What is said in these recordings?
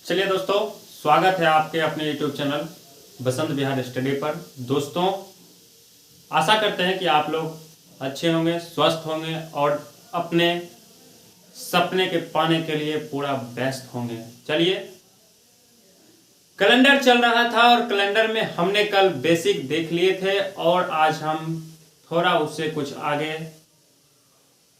चलिए दोस्तों, स्वागत है आपके अपने YouTube channel Basant Vihar study पर। दोस्तों, आशा करते हैं कि आप लोग अच्छे होंगे, स्वस्थ होंगे और अपने सपने के पाने के लिए पूरा व्यस्त होंगे। चलिए, कैलेंडर चल रहा था और कैलेंडर में हमने कल बेसिक देख लिए थे और आज हम थोड़ा उससे कुछ आगे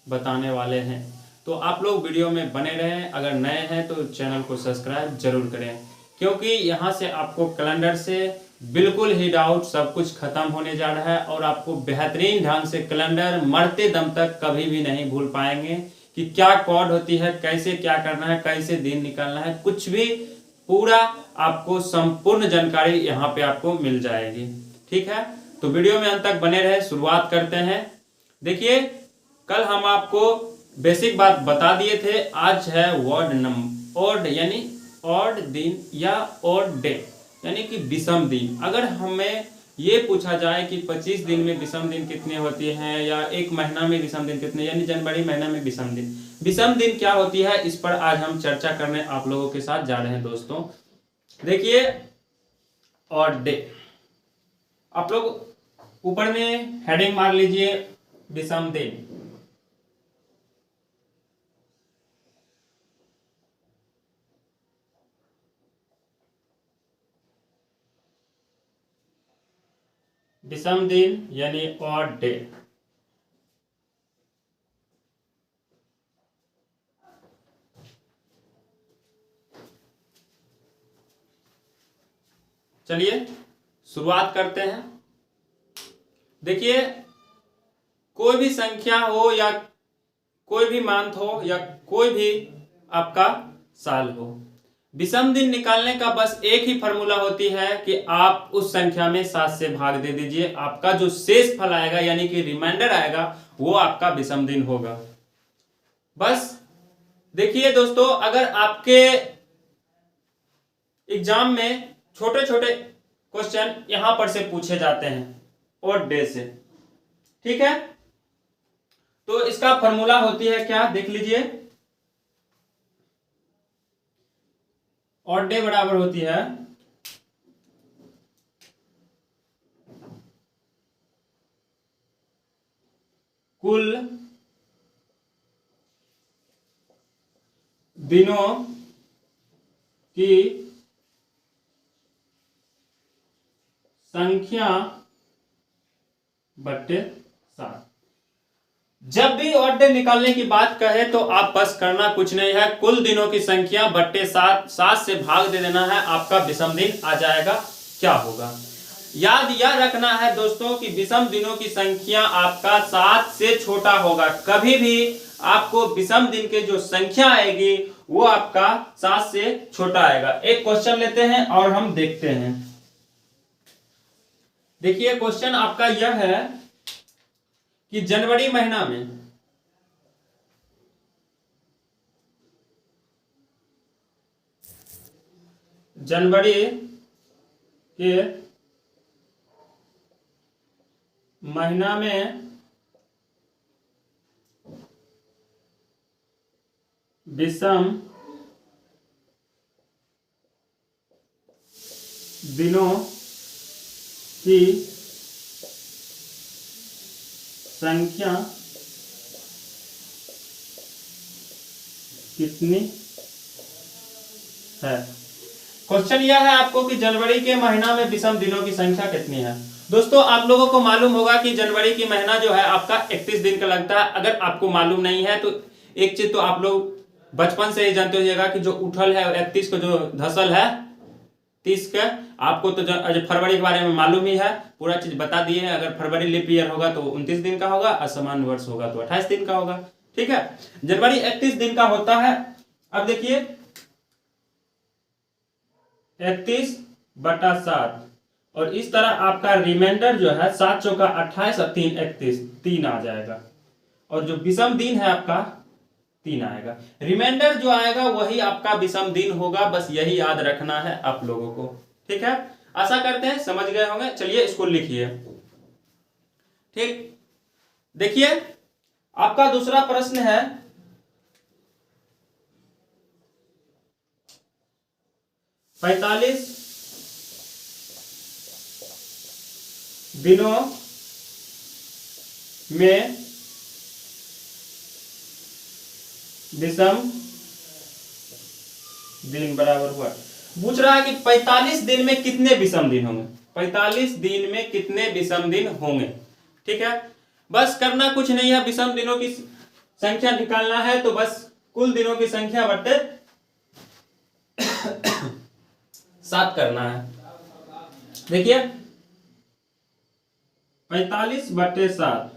बताने वाले हैं। तो आप लोग वीडियो में बने रहें। अगर नए हैं तो चैनल को सब्सक्राइब जरूर करें, क्योंकि यहाँ से आपको कैलेंडर से बिल्कुल ही डाउट सब कुछ खत्म होने जा रहा है और आपको बेहतरीन ढंग से कैलेंडर मरते दम तक कभी भी नहीं भूल पाएंगे कि क्या कोड होती है, कैसे क्या करना है, कैसे दिन निकालना है, कुछ भी पूरा आपको संपूर्ण जानकारी यहाँ पे आपको मिल जाएगी। ठीक है, तो वीडियो में अंत तक बने रहे। शुरुआत करते हैं। देखिए, कल हम आपको बेसिक बात बता दिए थे। आज है वर्ड नंबर ऑड यानी ऑड दिन या ऑड डे यानी कि विषम दिन। अगर हमें ये पूछा जाए कि 25 दिन में विषम दिन कितने होती हैं या एक महीना में विषम दिन कितने, यानी जनवरी महीना में विषम दिन क्या होती है, इस पर आज हम चर्चा करने आप लोगों के साथ जा रहे हैं। दोस्तों देखिए, ऑड डे, आप लोग ऊपर में हेडिंग मार लीजिए विषम दिन। विषम दिन यानी ऑड डे। चलिए शुरुआत करते हैं। देखिए, कोई भी संख्या हो या कोई भी मंथ हो या कोई भी आपका साल हो, विषम दिन निकालने का बस एक ही फॉर्मूला होती है कि आप उस संख्या में 7 से भाग दे दीजिए। आपका जो शेष फल आएगा यानी कि रिमाइंडर आएगा वो आपका विषम दिन होगा। बस देखिए दोस्तों, अगर आपके एग्जाम में छोटे छोटे क्वेश्चन यहां पर से पूछे जाते हैं ऑड डे से, ठीक है, तो इसका फॉर्मूला होती है क्या, देख लीजिए। ऑड डे बराबर होती है कुल दिनों की संख्या बट्टे 7। जब भी ऑड डे निकालने की बात कहे तो आप बस करना कुछ नहीं है, कुल दिनों की संख्या बट्टे 7 से भाग दे देना है, आपका विषम दिन आ जाएगा। क्या होगा, याद यह रखना है दोस्तों कि विषम दिनों की संख्या आपका 7 से छोटा होगा। कभी भी आपको विषम दिन के जो संख्या आएगी वो आपका 7 से छोटा आएगा। एक क्वेश्चन लेते हैं और हम देखते हैं। देखिए, क्वेश्चन आपका यह है कि जनवरी महीना में जनवरी के महीना में विषम दिनों की संख्या कितनी है। क्वेश्चन यह है आपको कि जनवरी के महीना में विषम दिनों की संख्या कितनी है। दोस्तों, आप लोगों को मालूम होगा कि जनवरी की महीना जो है आपका 31 दिन का लगता है। अगर आपको मालूम नहीं है तो एक चीज तो आप लोग बचपन से ही जानते होइएगा कि जो उठल है 31 को, जो धसल है 30 का। आपको तो फरवरी के बारे में मालूम ही है, पूरा चीज बता दिए हैं। अगर फरवरी लीप ईयर होगा तो 29 दिन का होगा, असामान्य वर्ष होगा तो 28 दिन का होगा। ठीक है, जनवरी 31 दिन का होता है। अब देखिए, 31/7 और इस तरह आपका रिमाइंडर जो है 7 चौका 28 और 3 31, 3 आ जाएगा। और जो विषम दिन है आपका 3 आएगा। रिमाइंडर जो आएगा वही आपका विषम दिन होगा। बस यही याद रखना है आप लोगों को। ठीक है, आशा करते हैं समझ गए होंगे। चलिए इसको लिखिए। ठीक, देखिए आपका दूसरा प्रश्न है 45 दिनों में विषम दिन बराबर हुआ। पूछ रहा है कि 45 दिन में कितने विषम दिन होंगे, 45 दिन में कितने विषम दिन होंगे। ठीक है, बस करना कुछ नहीं है, विषम दिनों की संख्या निकालना है। तो बस कुल दिनों की संख्या बटे 7 करना है। देखिए 45 बटे 7,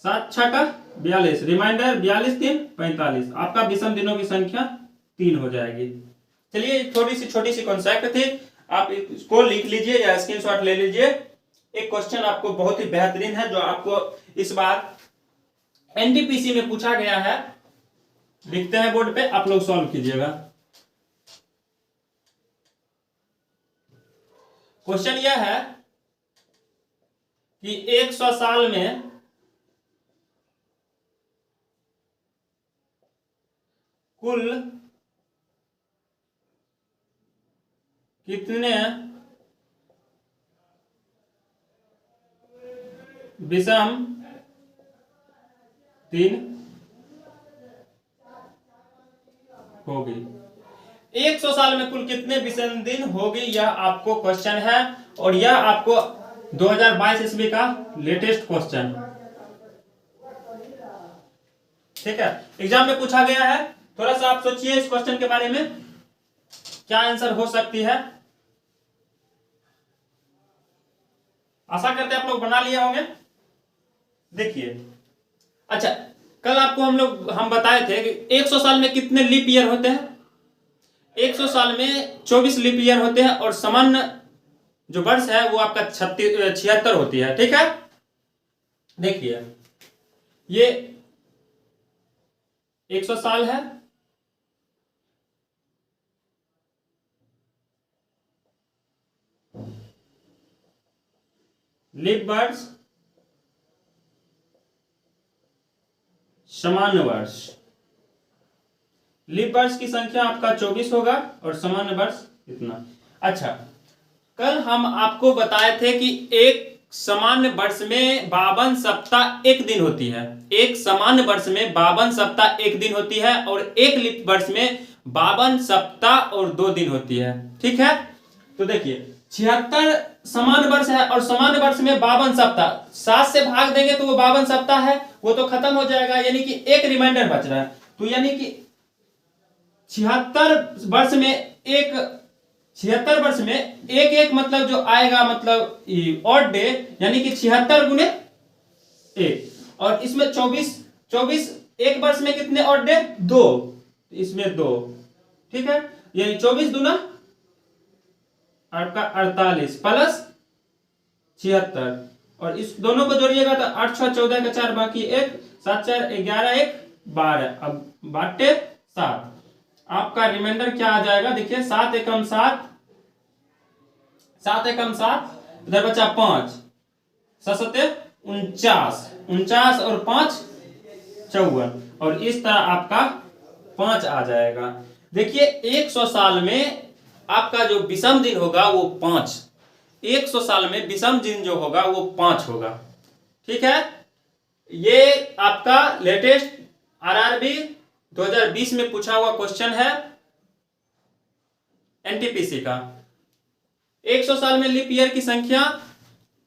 7 छः का 42, रिमाइंडर 42 3 45, आपका विषम दिनों की संख्या 3 हो जाएगी। चलिए थोड़ी सी छोटी सी कॉन्सेप्ट थी, आप इसको लिख लीजिए या स्क्रीनशॉट ले लीजिए। एक क्वेश्चन आपको बहुत ही बेहतरीन है जो आपको इस बार एनटीपीसी में पूछा गया है, लिखते हैं बोर्ड पे, आप लोग सॉल्व कीजिएगा। क्वेश्चन यह है कि 100 साल में कुल कितने विषम दिन होगी। 100 साल में कुल कितने विषम दिन होगी, यह आपको क्वेश्चन है और यह आपको 2022 ईस्वी का लेटेस्ट क्वेश्चन, ठीक है, एग्जाम में पूछा गया है। थोड़ा सा आप सोचिए इस क्वेश्चन के बारे में, क्या आंसर हो सकती है। आशा करते हैं आप लोग बना लिए होंगे। देखिए, अच्छा, कल आपको हम बताए थे कि 100 साल में कितने लीप ईयर होते हैं। 100 साल में 24 लीप ईयर होते हैं और सामान्य जो वर्ष है वो आपका 76 होती है। ठीक है, देखिए ये 100 साल है, लीप वर्ष, सामान्य वर्ष। लीप वर्ष की संख्या आपका 24 होगा और सामान्य वर्ष इतना। अच्छा, कल हम आपको बताए थे कि एक सामान्य वर्ष में 52 सप्ताह एक दिन होती है। एक सामान्य वर्ष में 52 सप्ताह एक दिन होती है और एक लीप वर्ष में 52 सप्ताह और 2 दिन होती है। ठीक है, तो देखिए 76 सामान्य वर्ष है और सामान्य वर्ष में 52 सप्ताह, 7 से भाग देंगे तो वो 52 सप्ताह है, वो तो खत्म हो जाएगा, यानी कि एक रिमाइंडर बच रहा है। तो यानी कि 76 वर्ष में एक मतलब जो आएगा, मतलब ऑड डे, यानी कि 76 गुने 1, और इसमें 24 एक वर्ष में कितने ऑड डे, 2, इसमें 2। ठीक है, यानी 24 दूना आपका 48 प्लस 76, और इस दोनों को जोड़िएगा तो 8 6 14 का 4 बाकी 1, 7 4 11 1 12, अब बाटे 7, आपका रिमाइंडर क्या आ जाएगा। देखिए 7 एकम 7, 7 एकम 7, इधर बचा 5, 7 7 49 और 5 54, और इस तरह आपका 5 आ जाएगा। देखिए 100 साल में आपका जो विषम दिन होगा वो 5, 100 साल में विषम दिन जो होगा वो 5 होगा। ठीक है, ये आपका लेटेस्ट आरआरबी 2020 में पूछा हुआ क्वेश्चन है एनटीपीसी का। 100 साल में लीप ईयर की संख्या,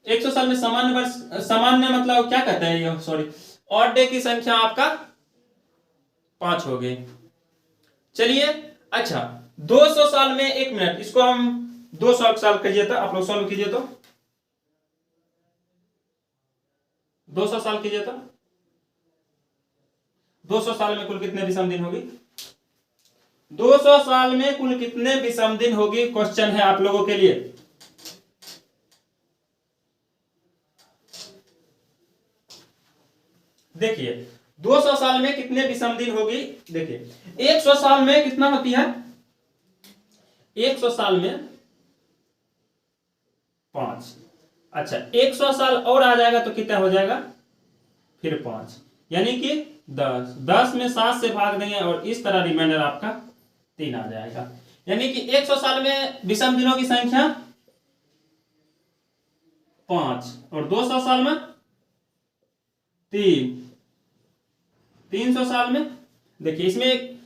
100 साल में सामान्य मतलब क्या कहते हैं ये, सॉरी, ऑड डे की संख्या आपका 5 होगी। चलिए, अच्छा 200 साल में, एक मिनट, इसको हम 200 साल कहिए तो आप लोग सॉल्व कीजिए, तो 200 साल कीजिए तो 200 साल में कुल कितने विषम दिन होगी। 200 साल में कुल कितने विषम दिन होगी, क्वेश्चन है आप लोगों के लिए। देखिए 200 साल में कितने विषम दिन होगी। देखिए 100 साल में कितना होती है, 100 साल में 5, अच्छा 100 साल और आ जाएगा तो कितना हो जाएगा, फिर 5, यानी कि 10 में 7 से भाग देंगे और इस तरह रिमाइंडर आपका 3 आ जाएगा। यानी कि 100 साल में विषम दिनों की संख्या 5 और 200 साल में 3, 300 साल में देखिए इसमें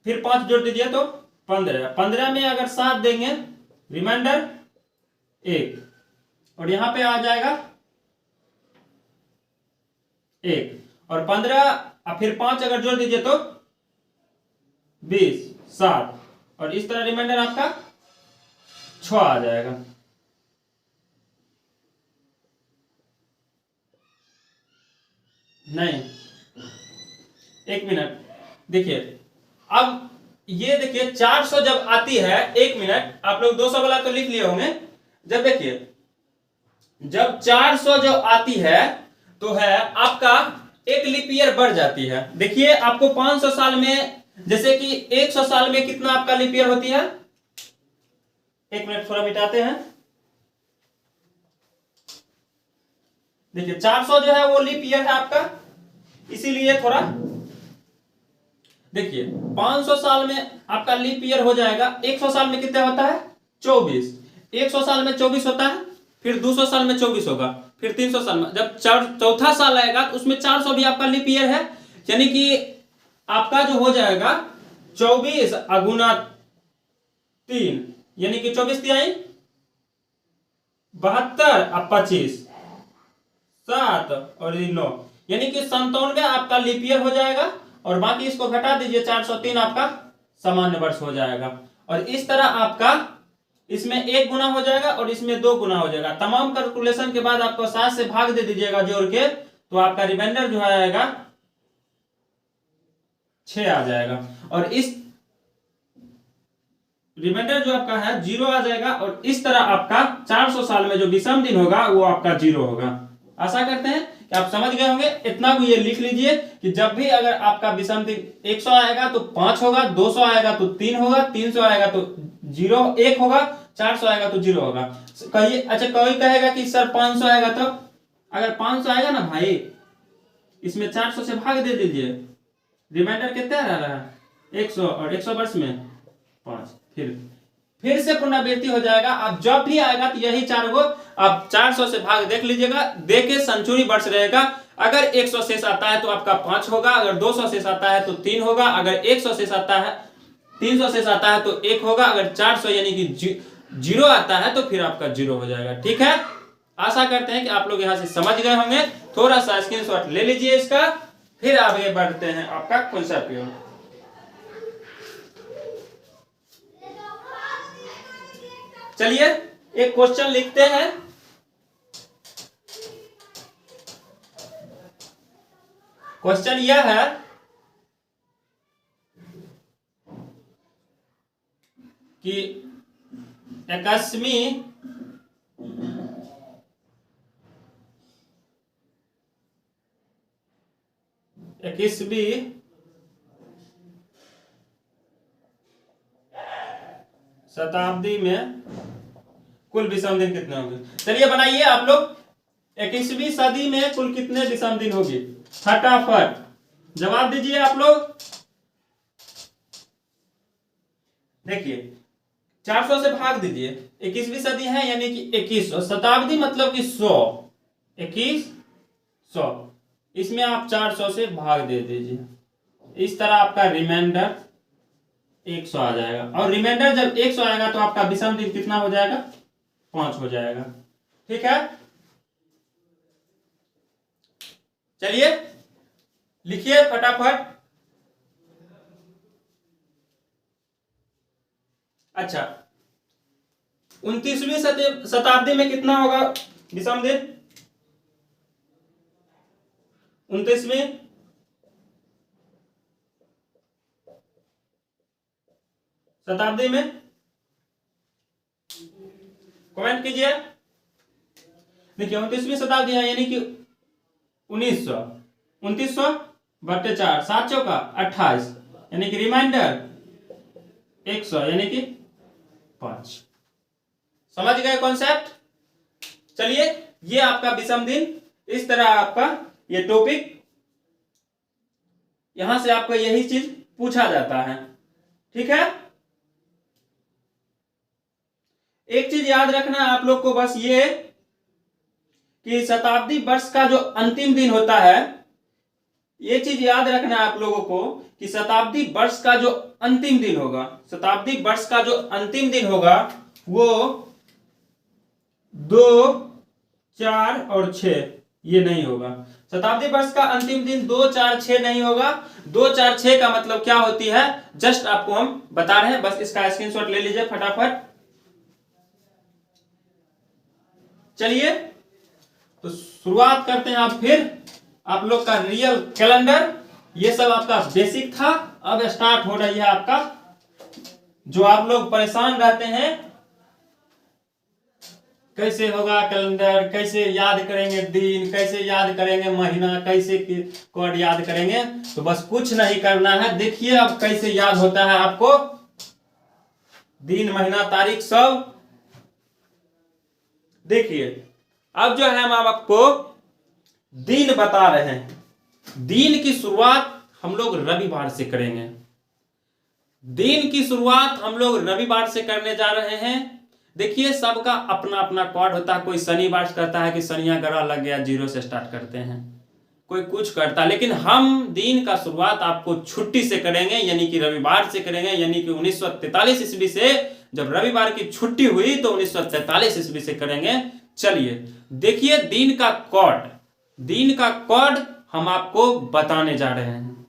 फिर 5 जोड़ दीजिए तो 15, 15 में अगर 7 देंगे रिमाइंडर 1 और यहां पे आ जाएगा 1 और 15 फिर 5 अगर जोड़ दीजिए तो 20, 7 और इस तरह रिमाइंडर आपका 6 आ जाएगा। नहीं, 1 मिनट देखिए, अब ये देखिए 400 जब आती है, 1 मिनट, आप लोग 200 वाला तो लिख लिए होंगे। जब देखिए जब 400 जो आती है तो है आपका एक लीप ईयर बढ़ जाती है। देखिए आपको 500 साल में, जैसे कि 100 साल में कितना आपका लीप ईयर होती है, 1 मिनट थोड़ा मिटाते हैं। देखिए 400 जो है वो लीप ईयर है आपका, इसीलिए थोड़ा देखिए 500 साल में आपका लीप ईयर हो जाएगा। 100 साल में कितना होता है 24, 100 साल में 24 होता है, फिर 200 साल में 24 होगा, फिर 300 साल में, जब चौथा साल आएगा तो उसमें 400 भी आपका लीप ईयर है। यानी कि आपका जो हो जाएगा 24 अगुना 3, यानी कि 24 तिहाई 72 और 25 7 और 9, यानी कि 97 आपका लीप ईयर हो जाएगा और बाकी इसको घटा दीजिए, 403 आपका सामान्य वर्ष हो जाएगा। और इस तरह आपका इसमें 1 गुना हो जाएगा और इसमें 2 गुना हो जाएगा। तमाम कैलकुलेशन के बाद आपको 7 से भाग दे दीजिएगा जोड़ के, तो आपका रिमाइंडर जो आएगा 6 आ जाएगा और इस रिमाइंडर जो आपका है 0 आ जाएगा। और इस तरह आपका 400 साल में जो विषम दिन होगा वो आपका 0 होगा। आशा करते हैं कि आप समझ गए होंगे। इतना को ये लिख लीजिए कि जब भी अगर आपका विषम दिन 100 आएगा तो 5 होगा, 200 आएगा तो 3 होगा, 300 आएगा तो 0 1 होगा, 400 आएगा तो 0 होगा। कहिए, अच्छा कोई कहेगा कि सर 500 आएगा तो, अगर 500 आएगा ना भाई, इसमें 400 से भाग दे दीजिए, रिमाइंडर कितना रह रहा है 100 और 100 वर्ष में 5, फिर से पुनरावृत्ति हो जाएगा। अब जब भी आएगा तो यही 4 गो आप 400 से भाग देख लीजिएगा, देखे सेंचुरी वर्ष रहेगा। अगर 100 शेष आता है तो आपका 5 होगा, अगर 200 शेष आता है तो 3 होगा, अगर 100 शेष आता है 300 शेष आता है तो 1 होगा, अगर 400 यानी कि 0 आता है तो फिर आपका 0 हो जाएगा। ठीक है, आशा करते हैं कि आप लोग यहां से समझ गए होंगे। थोड़ा सा स्क्रीनशॉट ले लीजिए इसका, फिर आगे बढ़ते हैं आपका कॉन्सेप्ट की ओर। चलिए एक क्वेश्चन लिखते हैं। क्वेश्चन यह है कि 21वीं शताब्दी में कुल विषम दिन कितने होंगे। चलिए बनाइए आप लोग, 21वीं सदी में कुल कितने विषम दिन होंगे, फटाफट जवाब दीजिए आप लोग। देखिए 400 से भाग दीजिए, 21वीं सदी है यानी कि 2100, शताब्दी मतलब कि 100, 2100, इसमें आप 400 से भाग दे दीजिए। इस तरह आपका रिमाइंडर 100 आ जाएगा। और रिमाइंडर जब 100 आएगा तो आपका विषम दिन कितना हो जाएगा, 5 हो जाएगा। ठीक है, चलिए लिखिए फटाफट। अच्छा 29वीं शताब्दी में कितना होगा विषम दिन, 29वीं शताब्दी में कमेंट कीजिए। देखिए 29वीं शताब्दी है यानी कि 1900, 2900 बटे 4, 7 चौका 28, यानी कि रिमाइंडर 100 यानी कि 5। समझ गए कॉन्सेप्ट। चलिए ये आपका विषम दिन, इस तरह आपका ये टॉपिक, यहां से आपको यही चीज पूछा जाता है। ठीक है, एक चीज याद रखना है आप लोग को, बस ये कि शताब्दी वर्ष का जो अंतिम दिन होता है, ये चीज याद रखना है आप लोगों को कि शताब्दी वर्ष का जो अंतिम दिन होगा, शताब्दी वर्ष का जो अंतिम दिन होगा वो 2, 4 और 6 ये नहीं होगा। शताब्दी वर्ष का अंतिम दिन 2, 4, 6 नहीं होगा। 2, 4, 6 का मतलब क्या होती है जस्ट आपको हम बता रहे हैं, बस इसका स्क्रीनशॉट ले लीजिए फटाफट। चलिए तो शुरुआत करते हैं आप फिर आप लोग का रियल कैलेंडर। ये सब आपका बेसिक था, अब स्टार्ट हो रही है आपका, जो आप लोग परेशान रहते हैं कैसे होगा कैलेंडर, कैसे याद करेंगे दिन, कैसे याद करेंगे महीना, कैसे कोड याद करेंगे, तो बस कुछ नहीं करना है। देखिए अब कैसे याद होता है आपको दिन, महीना, तारीख सब। देखिए अब जो है हम आपको दिन बता रहे हैं। दिन की शुरुआत हम लोग रविवार से करेंगे। दिन की शुरुआत हम लोग रविवार से करने जा रहे हैं। देखिए सबका अपना अपना कोड होता है। कोई शनिवार करता है कि शनिया ग्रह लग गया 0 से स्टार्ट करते हैं, कोई कुछ करता है, लेकिन हम दिन का शुरुआत आपको छुट्टी से करेंगे, यानी कि रविवार से करेंगे। यानी कि 1943 ईस्वी से जब रविवार की छुट्टी हुई तो 1943 ईस्वी से करेंगे। चलिए देखिए दिन का कोड हम आपको बताने जा रहे हैं।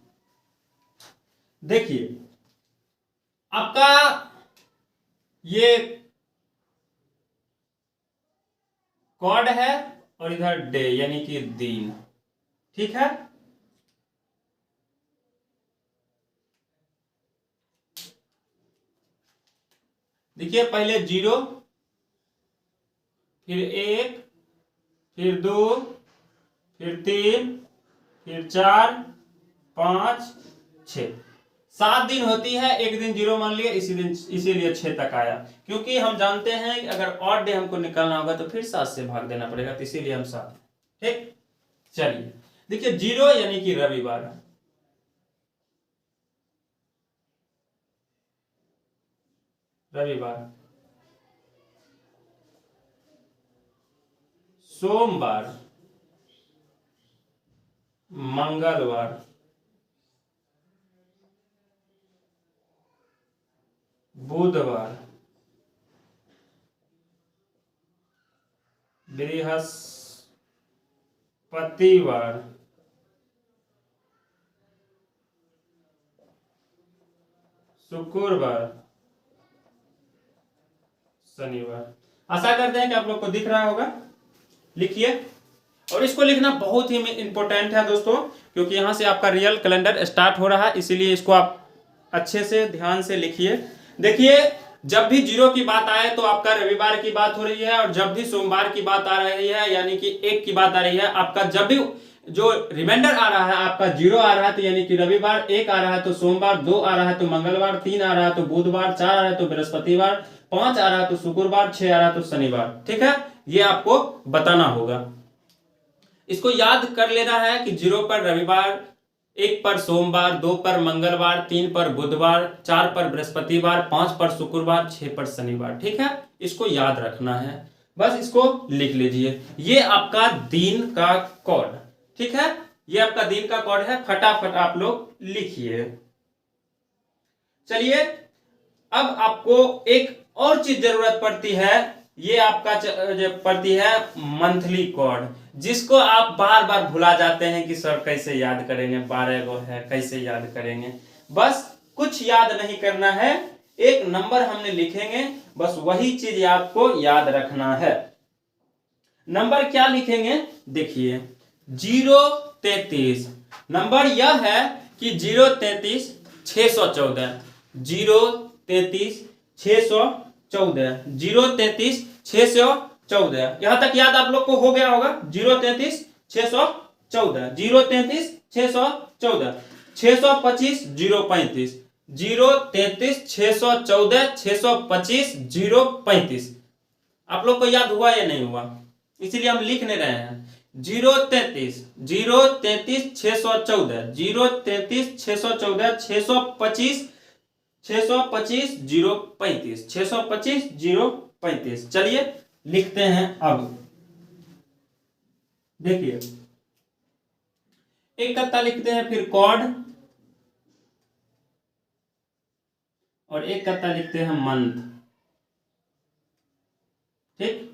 देखिए आपका ये कोड है और इधर डे यानी कि दिन, ठीक है। देखिए पहले 0, फिर 1, फिर 2, फिर 3, फिर 4, 5, 6, 7 दिन होती है। एक दिन 0 मान लिया, इसीलिए 6 तक आया, क्योंकि हम जानते हैं कि अगर ऑड डे हमको निकालना होगा तो फिर 7 से भाग देना पड़ेगा, तो इसीलिए हम 7। ठीक, चलिए देखिए 0 यानी कि रविवार, सोमवार, मंगलवार, बुधवार, बृहस्पतिवार, शुक्रवार, शनिवार। आशा करते हैं कि आप लोग को दिख रहा होगा। लिखिए, और इसको लिखना बहुत ही इंपॉर्टेंट है दोस्तों, क्योंकि यहां से आपका रियल कैलेंडर स्टार्ट हो रहा है, इसीलिए इसको आप अच्छे से ध्यान से लिखिए। देखिए जब भी 0 की बात आए तो आपका रविवार की बात हो रही है, और जब भी सोमवार की बात आ रही है यानी कि 1 की बात आ रही है, आपका जब भी जो रिमाइंडर आ रहा है आपका 0 आ रहा है तो यानी कि रविवार, 1 आ रहा है तो सोमवार, 2 आ रहा है तो मंगलवार, 3 आ रहा है तो बुधवार, 4 आ रहा है तो बृहस्पतिवार, 5 आ रहा है तो शुक्रवार, 6 आ रहा है तो शनिवार। ठीक है, ये आपको बताना होगा। इसको याद कर लेना है कि 0 पर रविवार, 1 पर सोमवार, 2 पर मंगलवार, 3 पर बुधवार, 4 पर बृहस्पतिवार, 5 पर शुक्रवार, 6 पर शनिवार। ठीक है, इसको याद रखना है, बस इसको लिख लीजिए। ये आपका दिन का कोड, ठीक है, ये आपका दिन का कोड है, फटाफट आप लोग लिखिए। चलिए अब आपको एक और चीज जरूरत पड़ती है, ये आपका पड़ती है मंथली कोड, जिसको आप बार बार भुला जाते हैं कि सर कैसे याद करेंगे, 12 गो है कैसे याद करेंगे। बस कुछ याद नहीं करना है, एक नंबर हमने लिखेंगे, बस वही चीज आपको याद रखना है। नंबर क्या लिखेंगे, देखिए 033। नंबर यह है कि 033 614, 033 614, 033 614। यहां तक याद आप लोग को हो गया होगा। 033 614, 033 614, 625 035, 033 614 625 035। आप लोग को याद हुआ या नहीं हुआ, इसीलिए हम लिख नहीं रहे हैं। 033 033 614, 033 614, 625 035, 625 35। चलिए लिखते हैं। अब देखिए, एक कत्ता लिखते हैं, फिर कॉर्ड, और एक कत्ता लिखते हैं मंथ। ठीक,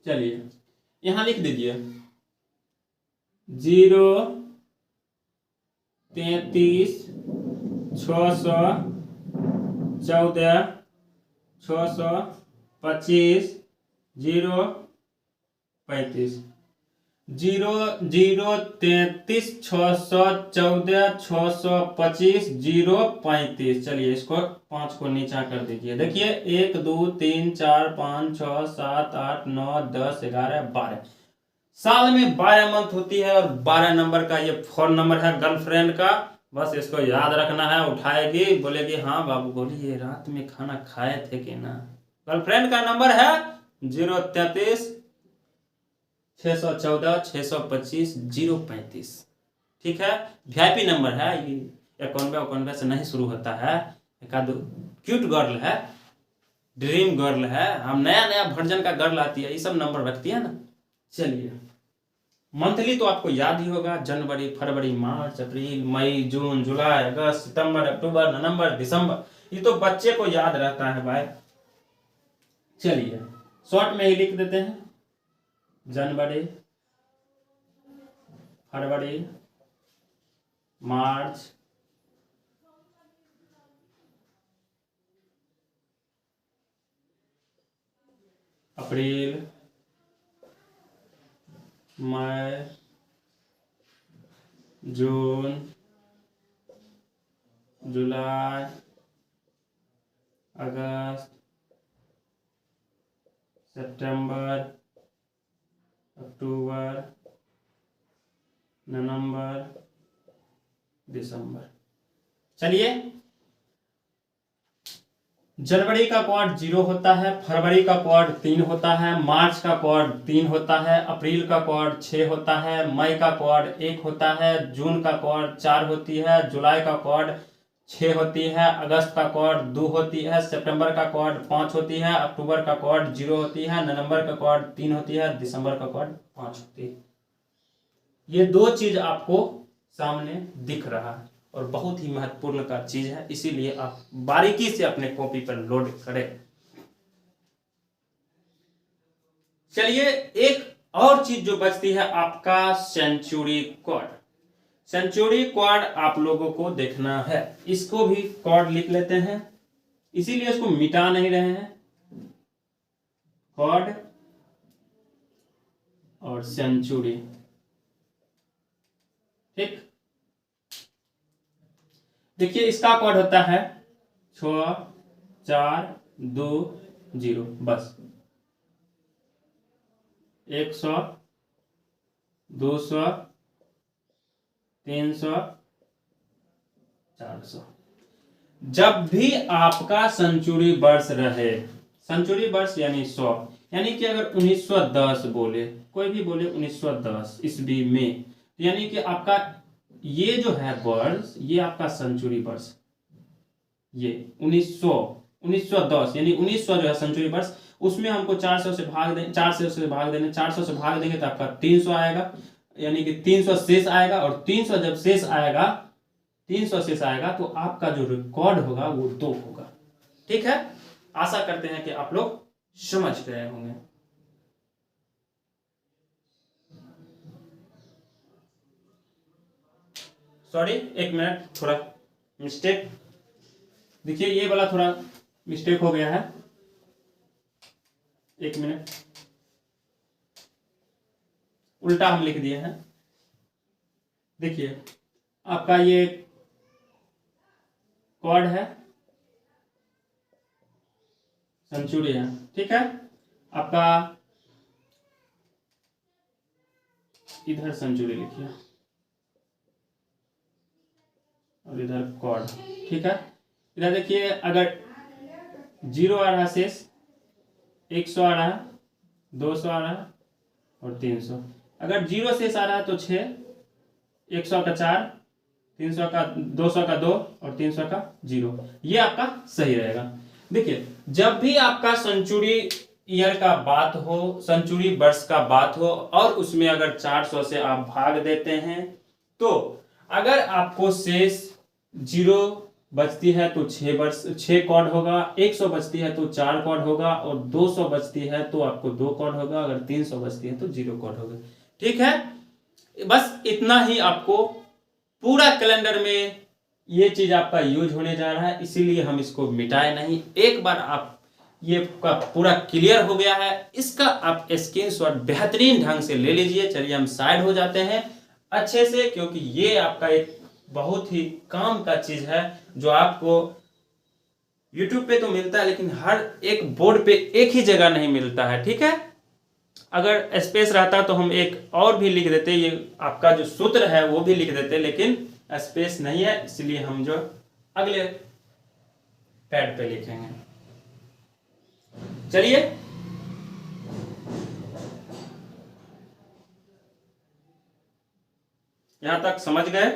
चलिए यहां लिख दीजिए 0, 33, 614, 625, 0, 35। 0, 0, 33, 614, 625, 0, 35। चलिए इसको 5 को नीचा कर दीजिए। देखिए 1, 2, 3, 4, 5, 6, 7, 8, 9, 10, 11, 12। साल में 12 मंथ होती है और 12 नंबर का ये फोन नंबर है गर्लफ्रेंड का। बस इसको याद रखना है। उठाएगी, बोलेगी हाँ बाबू बोलिए रात में खाना खाए थे कि ना। गर्लफ्रेंड का नंबर है 033 614 625 035। ठीक है, वीआईपी नंबर है ये। 91 से नहीं शुरू होता है। एक आध क्यूट गर्ल है, ड्रीम गर्ल है, हम नया नया वर्जन का गर्ल आती है, ये सब नंबर रखती है ना। चलिए मंथली तो आपको याद ही होगा, जनवरी, फरवरी, मार्च, अप्रैल, मई, जून, जुलाई, अगस्त, सितंबर, अक्टूबर, नवंबर, दिसंबर, ये तो बच्चे को याद रहता है भाई। चलिए शॉर्ट में ही लिख देते हैं, जनवरी, फरवरी, मार्च, अप्रैल, मई, जून, जुलाई, अगस्त, सितंबर, अक्टूबर, नवंबर, दिसंबर। चलिए जनवरी का क्वाड 0 होता है, फरवरी का क्वाड 3 होता है, मार्च का क्वाड 3 होता है, अप्रैल का क्वाड 6 होता है, मई का क्वाड 1 होता है, जून का क्वाड 4 होती है, जुलाई का क्वाड 6 होती है, अगस्त का क्वाड 2 होती है, सितंबर का क्वाड 5 होती है, अक्टूबर का क्वाड 0 होती है, नवंबर का क्वाड 3 होती है, दिसंबर का क्वाड 5 होती है। ये 2 चीज आपको सामने दिख रहा है और बहुत ही महत्वपूर्ण का चीज है, इसीलिए आप बारीकी से अपने कॉपी पर लोड करें। चलिए एक और चीज जो बचती है आपका सेंचुरी कॉर्ड। सेंचुरी कॉर्ड आप लोगों को देखना है, इसको भी कॉर्ड लिख लेते हैं, इसीलिए इसको मिटा नहीं रहे हैं। कॉर्ड और सेंचुरी, ठीक। देखिए इसका कोड होता है 6, 4, 2, 0। बस 100, 200, 300, 400। जब भी आपका सेंचुरी वर्ष रहे, सेंचुरी वर्ष यानी 100, यानी कि अगर 1910 बोले, कोई भी बोले 1910 ईस्वी में, यानी कि आपका ये जो है वर्ष, ये आपका सेंचुरी वर्ष, ये 1910 यानी 1900 जो है सेंचुरी वर्ष, उसमें हमको 400 से भाग दें, 400 से भाग देंगे, 400 से भाग देंगे तो आपका 300 आएगा, यानी कि 300 शेष आएगा। और 300 जब शेष आएगा, 300 शेष आएगा तो आपका जो रिकॉर्ड होगा वो 2 होगा। ठीक है, आशा करते हैं कि आप लोग समझ गए होंगे। सॉरी, एक मिनट, थोड़ा मिस्टेक। देखिए ये वाला थोड़ा मिस्टेक हो गया है, एक मिनट, उल्टा हम लिख दिए हैं। देखिए आपका ये कॉर्ड है, सेंचुरी है, ठीक है। आपका इधर सेंचुरी लिखिए और इधर कॉर्ड, ठीक है। इधर देखिए अगर 0 आ रहा शेष, 100 आ रहा है, 200 आ रहा है और 300। अगर 0 शेष आ रहा है तो 6, 100 का 4, 300 का 200 का 2 और 300 का 0, ये आपका सही रहेगा। देखिए जब भी आपका सेंचुरी ईयर का बात हो, सेंचुरी वर्ष का बात हो और उसमें अगर 400 से आप भाग देते हैं तो अगर आपको शेष 0 बचती है तो 6 कॉर्ड होगा, 100 बचती है तो 4 कॉर्ड होगा और 200 बचती है तो आपको 2 कॉर्ड होगा, अगर 300 बचती है तो 0 कॉर्ड होगा। ठीक है, बस इतना ही आपको पूरा कैलेंडर में ये चीज आपका यूज होने जा रहा है, इसीलिए हम इसको मिटाए नहीं। एक बार आप ये का पूरा क्लियर हो गया है, इसका आप स्क्रीनशॉट बेहतरीन ढंग से ले लीजिए। चलिए हम साइड हो जाते हैं अच्छे से, क्योंकि ये आपका एक बहुत ही काम का चीज है जो आपको YouTube पे तो मिलता है लेकिन हर एक बोर्ड पे एक ही जगह नहीं मिलता है। ठीक है, अगर स्पेस रहता तो हम एक और भी लिख देते, ये आपका जो सूत्र है वो भी लिख देते, लेकिन स्पेस नहीं है इसलिए हम जो अगले पैड पे लिखेंगे। चलिए यहां तक समझ गए।